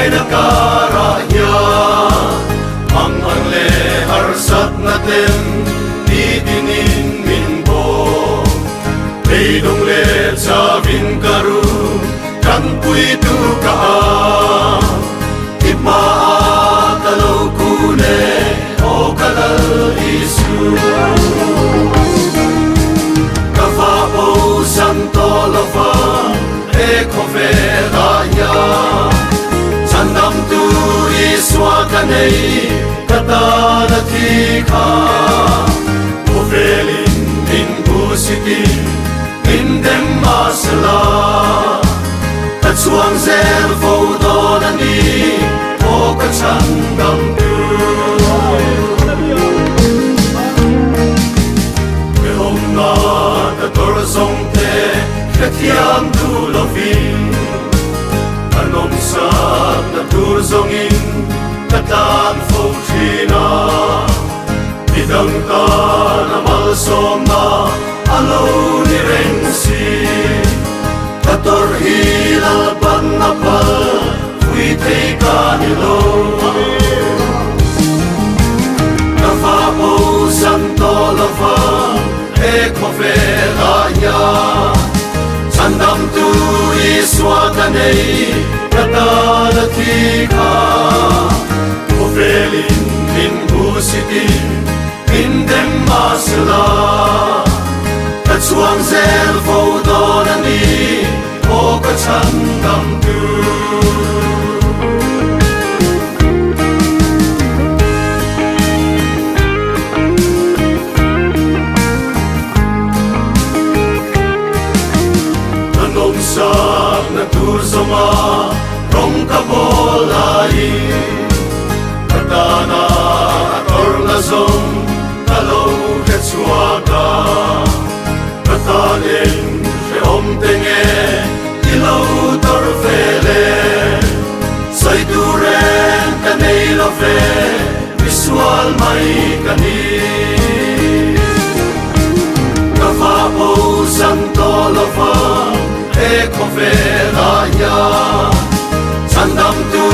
na karahya ang le harsat natin titinin minbo Peidong le sabin karu kan puitu kaa Ipa kalau kune o kalal isu Kafao santo lava eko vedaya Sandam tu iswa kanei katana tika Ovelin din busiti indem masala Tatsuang zel fodonani o katsandam tu Keom na katorzong te katiam tu lovin Anom sat na turzongin katan fauchina Bidang ka na malsom na alo ni rensi Kator hilal pan napal fuitei ka nilo Kafapo santo lava eko vedaya Sandam tu iswa kanei katana tika Ovelin min busiti indem masala Tatsuang zel fodonani o katsandam tu Sak na turzoma rong kabolai Katana ator na zong kalau ketsuaga Katanin sheom tenge ilaw torfele Say duren kanei love visual mai kani Kafapo santo lava eko vedaya Sandam tu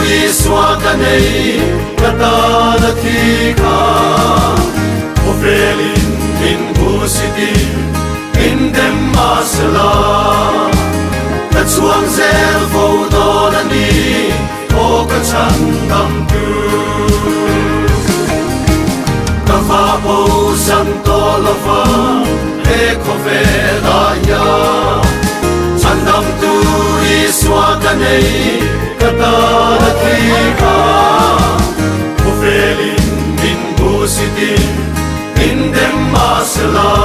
iswa kanei katana tika Ovelin din busiti indem masala Tatsuang zel fodonani o katsandam tu Kafapo santo lava eko vedaya Sandam tu iswa kanei katana tika Ovelin din busiti indem masala